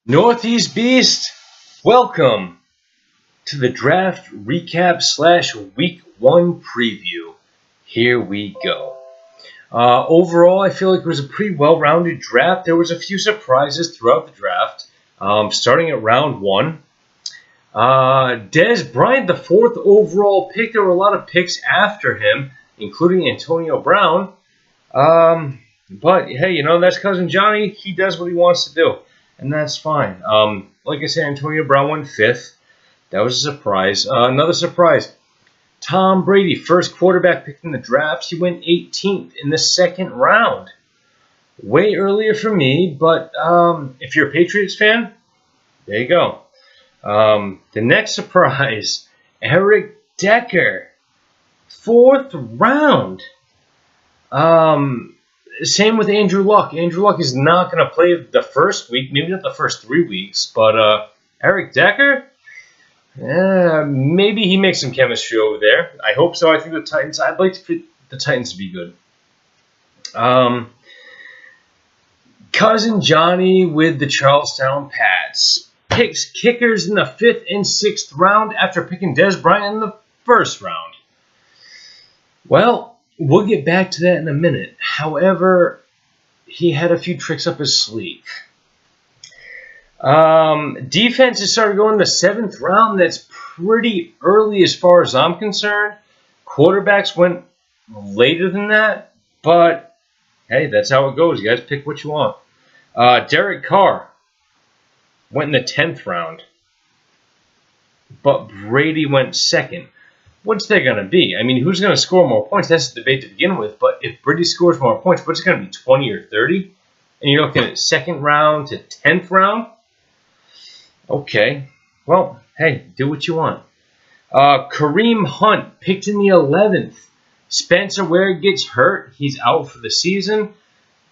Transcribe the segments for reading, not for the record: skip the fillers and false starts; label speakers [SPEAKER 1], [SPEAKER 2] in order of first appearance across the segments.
[SPEAKER 1] Northeast Beast, welcome to the draft recap slash week 1 preview. Here we go. Overall, I feel like it was a pretty well-rounded draft. There was a few surprises throughout the draft. Starting at round 1. Dez Bryant, the 4th overall pick. There were a lot of picks after him, including Antonio Brown. But, hey, that's Cousin Johnny. He does what he wants to do, and that's fine. Like I said, Antonio Brown went 5th. That was a surprise. Another surprise. Tom Brady, first quarterback picked in the draft. He went 18th in the 2nd round. Way earlier for me, but if you're a Patriots fan, there you go. The next surprise, Eric Decker, 4th round. Same with Andrew Luck. Andrew Luck is not going to play the first week, maybe not the first 3 weeks, but Eric Decker, maybe he makes some chemistry over there. I hope so. I think the Titans, I'd like the Titans to be good. Cousin Johnny with the Charlestown Pats picks kickers in the 5th and 6th round after picking Dez Bryant in the 1st round. Well, we'll get back to that in a minute. However, he had a few tricks up his sleeve. Defenses started going in the 7th round. That's pretty early as far as I'm concerned. Quarterbacks went later than that, but hey, that's how it goes. You guys pick what you want. Derek Carr went in the 10th round, but Brady went 2nd. What's that going to be? I mean, who's going to score more points? That's the debate to begin with. But if Brady scores more points, what's it going to be, 20 or 30? And you're looking at 2nd round to 10th round? Okay. Well, hey, do what you want. Kareem Hunt picked in the 11th. Spencer Ware gets hurt. He's out for the season.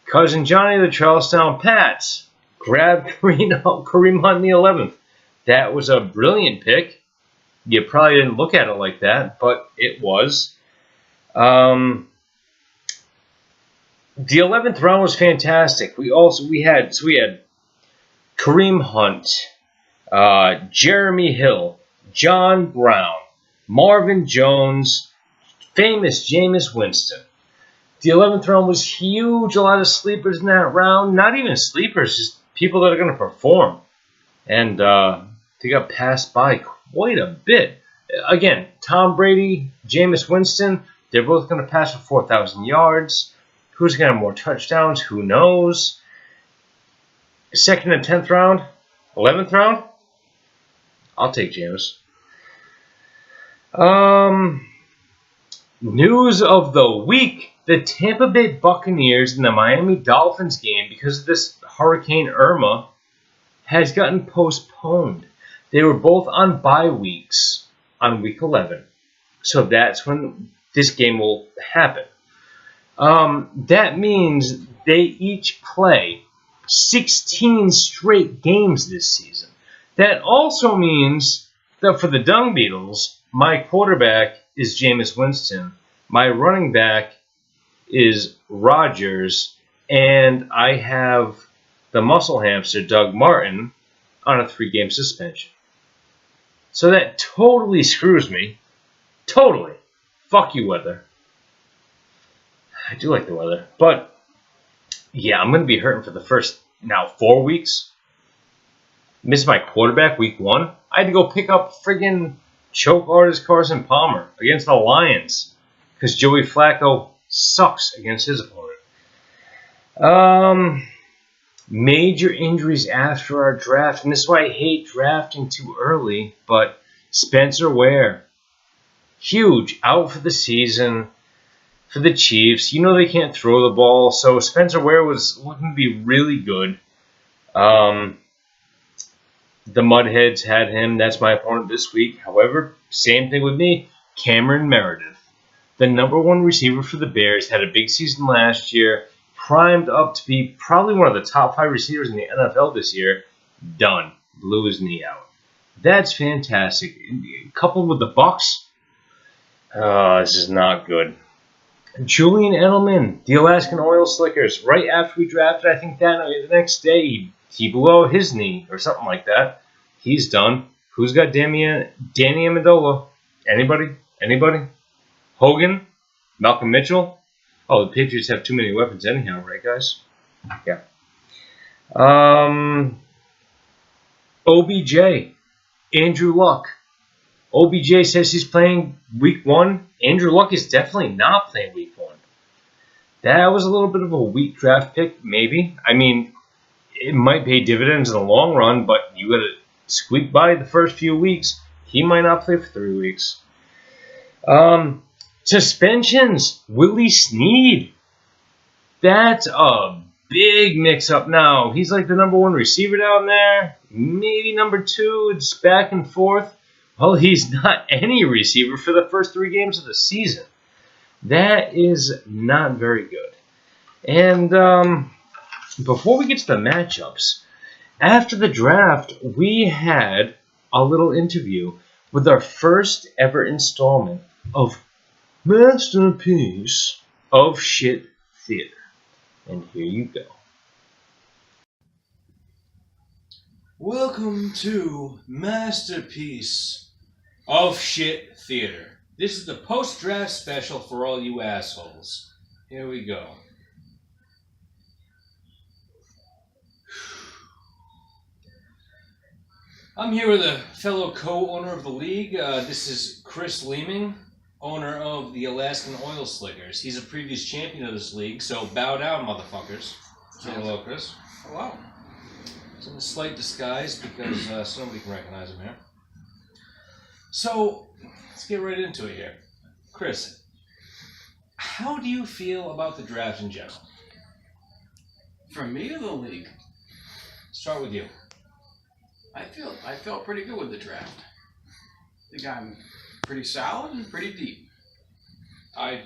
[SPEAKER 1] Cousin Johnny, the Charlestown Pats, grabbed Kareem Hunt in the 11th. That was a brilliant pick. You probably didn't look at it like that, but it was. The 11th round was fantastic. We had Kareem Hunt, Jeremy Hill, John Brown, Marvin Jones, famous Jameis Winston. The 11th round was huge. A lot of sleepers in that round. Not even sleepers, just people that are going to perform. And they got passed by quite a bit. Again, Tom Brady, Jameis Winston, they're both going to pass for 4,000 yards. Who's going to have more touchdowns? Who knows? 2nd and 10th round? 11th round? I'll take Jameis. News of the week. The Tampa Bay Buccaneers and the Miami Dolphins game, because of this Hurricane Irma, has gotten postponed. They were both on bye weeks on week 11. So that's when this game will happen. That means they each play 16 straight games this season. That also means that for the Dung Beetles, my quarterback is Jameis Winston. My running back is Rodgers. And I have the muscle hamster, Doug Martin, on a 3-game suspension. So that totally screws me. Totally. Fuck you, weather. I do like the weather. But, yeah, I'm going to be hurting for the first, 4 weeks. Missed my quarterback week 1. I had to go pick up friggin' choke artist Carson Palmer against the Lions. Because Joey Flacco sucks against his opponent. Major injuries after our draft, and this is why I hate drafting too early, but Spencer Ware, huge, out for the season for the Chiefs. You know they can't throw the ball, so Spencer Ware was looking to be really good. The Mudheads had him. That's my opponent this week. However, same thing with me, Cameron Meredith. The #1 receiver for the Bears, had a big season last year, primed up to be probably one of the top 5 receivers in the NFL this year. Done. Blew his knee out. That's fantastic. Coupled with the Bucks, this is not good. Julian Edelman, the Alaskan Oil Slickers, right after we drafted, I think the next day, he he blew out his knee or something like that. He's done. Who's got Danny Amendola? Anybody? Hogan? Malcolm Mitchell? Oh, the Patriots have too many weapons anyhow, right, guys? Yeah. OBJ. Andrew Luck. OBJ says he's playing week 1. Andrew Luck is definitely not playing week 1. That was a little bit of a weak draft pick, maybe. I mean, it might pay dividends in the long run, but you got to squeak by the first few weeks. He might not play for 3 weeks. Suspensions. Willie Snead. That's a big mix-up now. He's like the number 1 receiver down there. Maybe number 2. It's back and forth. Well, he's not any receiver for the first 3 games of the season. That is not very good. And before we get to the matchups, after the draft, we had a little interview with our first ever installment of Masterpiece of Shit Theater. And here you go. Welcome to Masterpiece of Shit Theater. This is the post-draft special for all you assholes. Here we go. I'm here with a fellow co-owner of the league. This is Chris Leeming, owner of the Alaskan Oil Slickers. He's a previous champion of this league, so bow down, motherfuckers. Say hello, Chris.
[SPEAKER 2] Hello.
[SPEAKER 1] He's in a slight disguise because somebody can recognize him here. So, let's get right into it here. Chris, how do you feel about the draft in general?
[SPEAKER 2] From me to the league,
[SPEAKER 1] Start with you.
[SPEAKER 2] I felt pretty good with the draft. I think I'm pretty solid and pretty deep.
[SPEAKER 1] I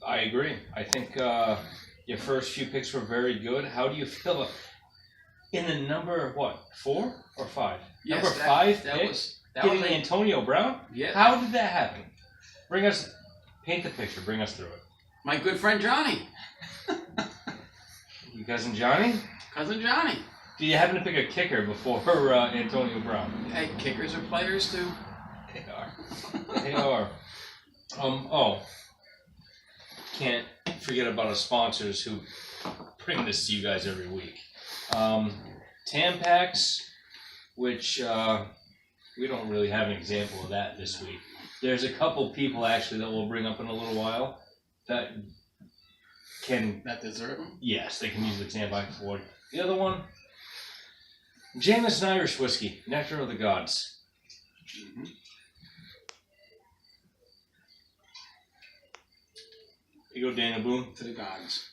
[SPEAKER 1] agree. I think your first few picks were very good. How do you feel in the number, 4 or 5?
[SPEAKER 2] Yes,
[SPEAKER 1] number 5
[SPEAKER 2] that
[SPEAKER 1] pick,
[SPEAKER 2] was
[SPEAKER 1] getting Antonio Brown?
[SPEAKER 2] Yeah.
[SPEAKER 1] How did that happen? Paint the picture. Bring us through it.
[SPEAKER 2] My good friend Johnny.
[SPEAKER 1] You cousin Johnny?
[SPEAKER 2] Cousin Johnny.
[SPEAKER 1] Do you happen to pick a kicker before Antonio Brown?
[SPEAKER 2] Hey, kickers are players too.
[SPEAKER 1] They are. They are. Can't forget about our sponsors who bring this to you guys every week. Tampax, which we don't really have an example of that this week. There's a couple people actually that we'll bring up in a little while that
[SPEAKER 2] deserve them?
[SPEAKER 1] Yes, they can use the Tampax for it. The other one, Jameson Irish Whiskey, Nectar of the Gods.
[SPEAKER 2] Mm-hmm.
[SPEAKER 1] Here you go, Daniel Boone.
[SPEAKER 2] To the gods.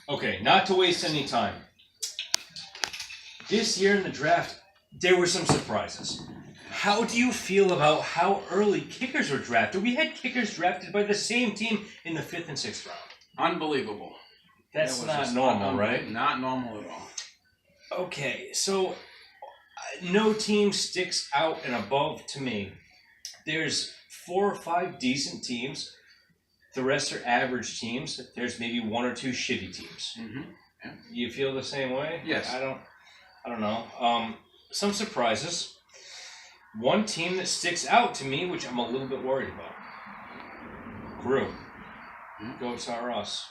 [SPEAKER 1] Okay, not to waste any time. This year in the draft, there were some surprises. How do you feel about how early kickers were drafted? We had kickers drafted by the same team in the 5th and 6th round.
[SPEAKER 2] Unbelievable.
[SPEAKER 1] That's not normal, right?
[SPEAKER 2] Not normal at all.
[SPEAKER 1] Okay, so no team sticks out and above to me. There's 4 or 5 decent teams. The rest are average teams. There's maybe 1 or 2 shitty teams.
[SPEAKER 2] Mm-hmm. Yeah.
[SPEAKER 1] You feel the same way?
[SPEAKER 2] Yes.
[SPEAKER 1] I don't know. Some surprises. One team that sticks out to me, which I'm a little bit worried about. Crew.
[SPEAKER 2] Mm-hmm.
[SPEAKER 1] Goats are us.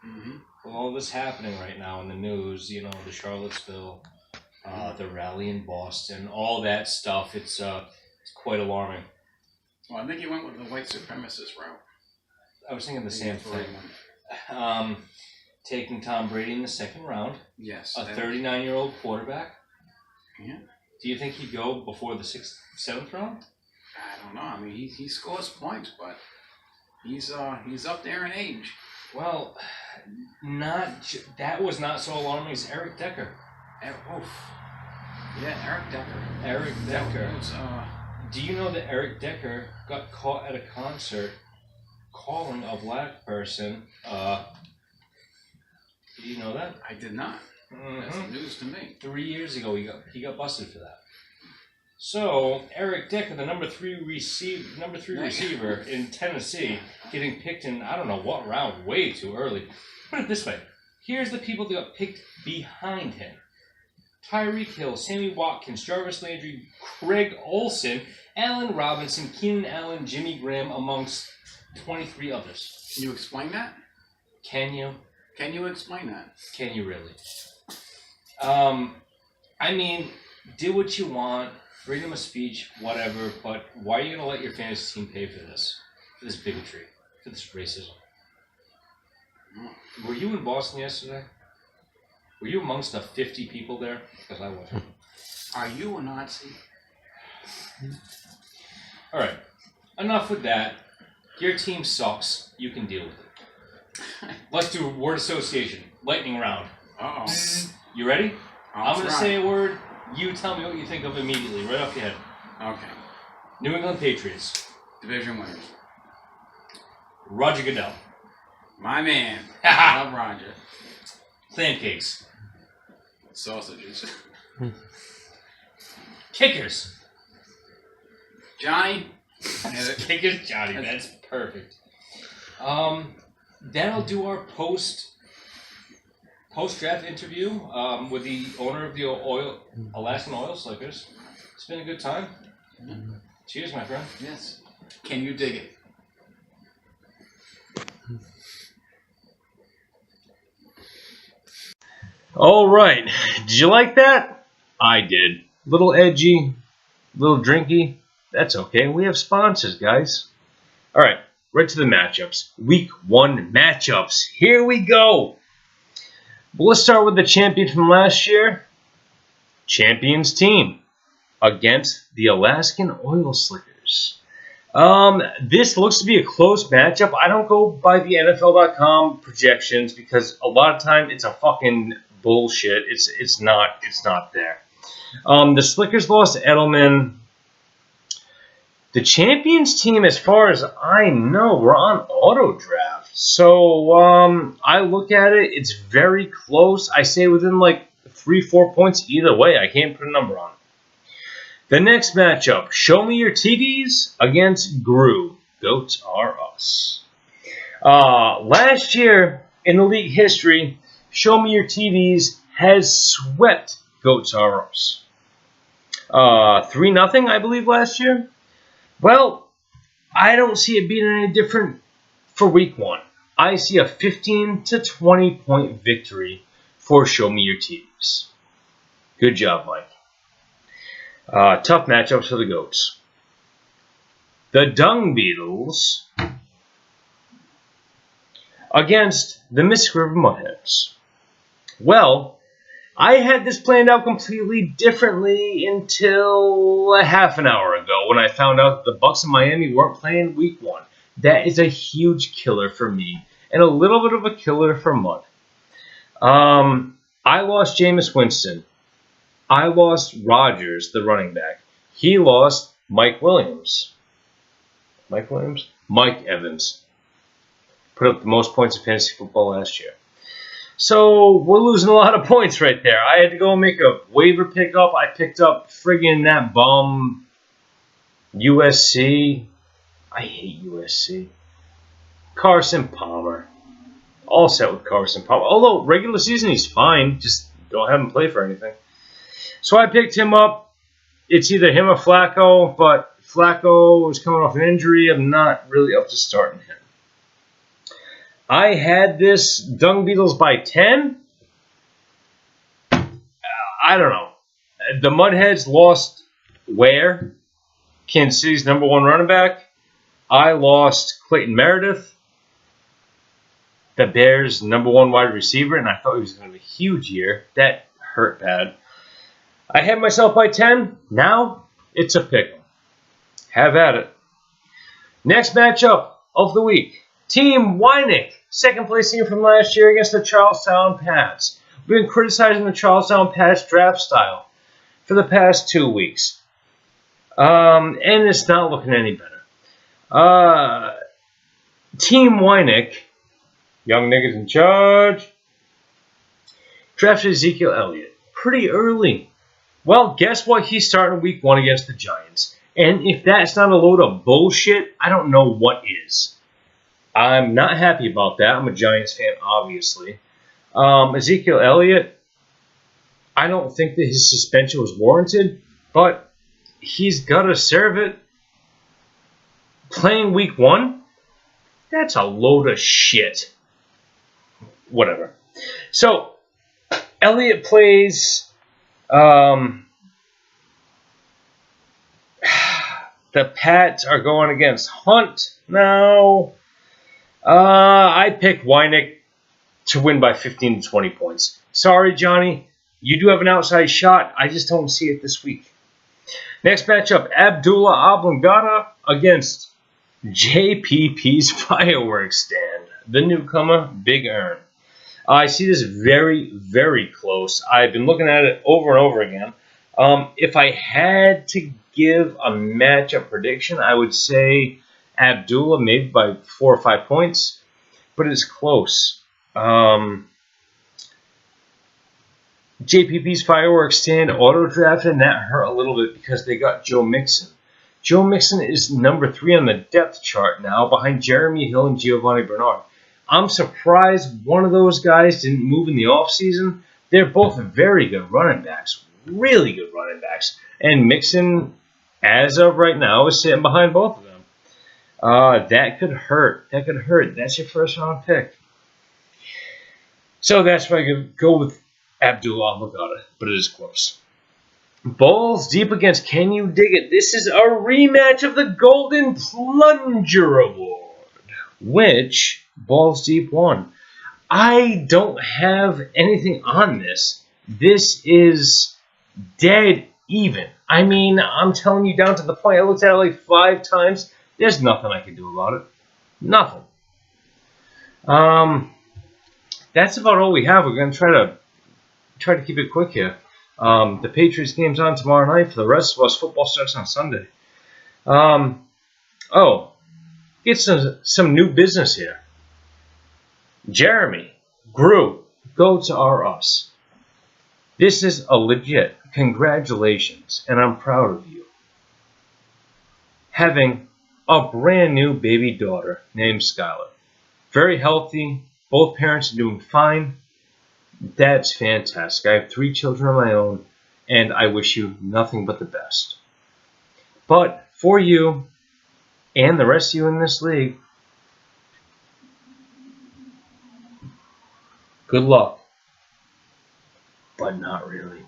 [SPEAKER 2] Mm-hmm.
[SPEAKER 1] With all this happening right now in the news, you know, the Charlottesville, the rally in Boston, all that stuff, it's quite alarming.
[SPEAKER 2] Well, I think you went with the white supremacist route.
[SPEAKER 1] I was thinking the same thing. Taking Tom Brady in the 2nd round.
[SPEAKER 2] Yes.
[SPEAKER 1] A 39-year-old quarterback.
[SPEAKER 2] Yeah.
[SPEAKER 1] Do you think he'd go before the 6th, 7th round?
[SPEAKER 2] I don't know. I mean, he scores points, but he's up there in age.
[SPEAKER 1] Well, that was not so alarming as Eric Decker.
[SPEAKER 2] Yeah, Eric Decker.
[SPEAKER 1] Eric Decker.
[SPEAKER 2] That was,
[SPEAKER 1] do you know that Eric Decker got caught at a concert calling a black person? Did you know that?
[SPEAKER 2] I did not.
[SPEAKER 1] Mm-hmm.
[SPEAKER 2] That's news to me.
[SPEAKER 1] 3 years ago, he got busted for that. So Eric Decker, the number three receiver in Tennessee, getting picked in I don't know what round, way too early. Put it this way: here's the people that got picked behind him: Tyreek Hill, Sammy Watkins, Jarvis Landry, Craig Olsen, Allen Robinson, Keenan Allen, Jimmy Graham, amongst 23 others.
[SPEAKER 2] Can you explain that?
[SPEAKER 1] Can you?
[SPEAKER 2] Can you explain that?
[SPEAKER 1] Can you really? I mean, do what you want, freedom of speech, whatever, but why are you going to let your fantasy team pay for this? For this bigotry? For this racism? Were you in Boston yesterday? Were you amongst the 50 people there? Because I wasn't.
[SPEAKER 2] Are you a Nazi?
[SPEAKER 1] Alright, enough with that. Your team sucks. You can deal with it. Let's do word association. Lightning round.
[SPEAKER 2] Uh-oh.
[SPEAKER 1] You ready? I'm going to
[SPEAKER 2] try.
[SPEAKER 1] say a word. You tell me what you think of immediately, right off your head.
[SPEAKER 2] Okay.
[SPEAKER 1] New England Patriots.
[SPEAKER 2] Division winners.
[SPEAKER 1] Roger Goodell.
[SPEAKER 2] My man. Love Roger.
[SPEAKER 1] Clam cakes.
[SPEAKER 2] Sausages.
[SPEAKER 1] Kickers.
[SPEAKER 2] Johnny.
[SPEAKER 1] Kickers Johnny. That's perfect. That'll do our post-draft interview with the owner of the Alaskan Oil Slickers. It's been a good time. Cheers, my friend.
[SPEAKER 2] Yes. Can you dig it?
[SPEAKER 1] All right. Did you like that? I did. Little edgy, little drinky. That's okay. We have sponsors, guys. All right. Right to the matchups. Week 1 matchups. Here we go. Well, let's start with the champion from last year. Champions team against the Alaskan Oil Slickers. This looks to be a close matchup. I don't go by the NFL.com projections because a lot of time it's a fucking bullshit. It's not there. The Slickers lost to Edelman. The champions team, as far as I know, were on auto draft. So I look at it, it's very close. I say within like 3-4 points either way. I can't put a number on it. The next matchup, Show Me Your TDs against Gru. Goats are us. Last year in the league history, Show Me Your TDs has swept Goats are us. 3-0, I believe, last year. Well, I don't see it being any different for week 1. I see a 15 to 20 point victory for Show Me Your TDs. Good job, Mike. Tough matchups for the Goats. The Dung Beetles against the Mystic River Mudheads. Well, I had this planned out completely differently until a half an hour ago when I found out that the Bucks in Miami weren't playing week 1. That is a huge killer for me and a little bit of a killer for Mud. I lost Jameis Winston. I lost Rodgers, the running back. He lost Mike Williams. Mike Evans. Put up the most points in fantasy football last year. So we're losing a lot of points right there. I had to go make a waiver pickup. I picked up friggin' that bum USC. I hate USC. Carson Palmer. All set with Carson Palmer. Although regular season he's fine. Just don't have him play for anything. So I picked him up. It's either him or Flacco, but Flacco was coming off an injury. I'm not really up to starting him. I had this Dung Beetles by 10. I don't know. The Mudheads lost Ware, Kansas City's number 1 running back. I lost Clayton Meredith, the Bears' number 1 wide receiver, and I thought he was going to have a huge year. That hurt bad. I had myself by 10. Now it's a pick 'em. Have at it. Next matchup of the week. Team Wynick, second place team from last year against the Charlestown Pats. We've been criticizing the Charlestown Pats draft style for the past 2 weeks. And it's not looking any better. Team Wynick, young niggas in charge, drafted Ezekiel Elliott pretty early. Well, guess what? He's starting week 1 against the Giants. And if that's not a load of bullshit, I don't know what is. I'm not happy about that. I'm a Giants fan, obviously. Ezekiel Elliott, I don't think that his suspension was warranted, but he's got to serve it. Playing week 1? That's a load of shit. Whatever. So, Elliott plays... the Pats are going against Hunt now. I picked Wynick to win by 15 to 20 points. Sorry, Johnny. You do have an outside shot. I just don't see it this week. Next matchup, Abdullah Oblongata against JPP's Fireworks Stand. The newcomer, Big Earn. I see this very, very close. I've been looking at it over and over again. If I had to give a matchup prediction, I would say Abdullah maybe by 4 or 5 points, but it's close. JPP's Fireworks Stand auto-drafted, and that hurt a little bit because they got Joe Mixon. Joe Mixon is number 3 on the depth chart now, behind Jeremy Hill and Giovanni Bernard. I'm surprised one of those guys didn't move in the offseason. They're both very good running backs, really good running backs. And Mixon, as of right now, is sitting behind both of them. That could hurt. That could hurt. That's your first round pick. So that's why I could go with Abdullah Oblongata, but it is close. Balls deep against Can You Dig It? This is a rematch of the Golden Plunger Award, which Balls Deep won. I don't have anything on this. This is dead even. I mean, I'm telling you down to the point. I looked at it like 5 times. There's nothing I can do about it. Nothing. That's about all we have. We're going to try to keep it quick here. The Patriots game's on tomorrow night. For the rest of us, football starts on Sunday. Get some new business here. Jeremy, Gru, Goats Are Us. This is a legit congratulations, and I'm proud of you. Having a brand new baby daughter named Skylar. Very healthy. Both parents are doing fine. That's fantastic. I have 3 children of my own, and I wish you nothing but the best. But for you and the rest of you in this league, good luck, but not really.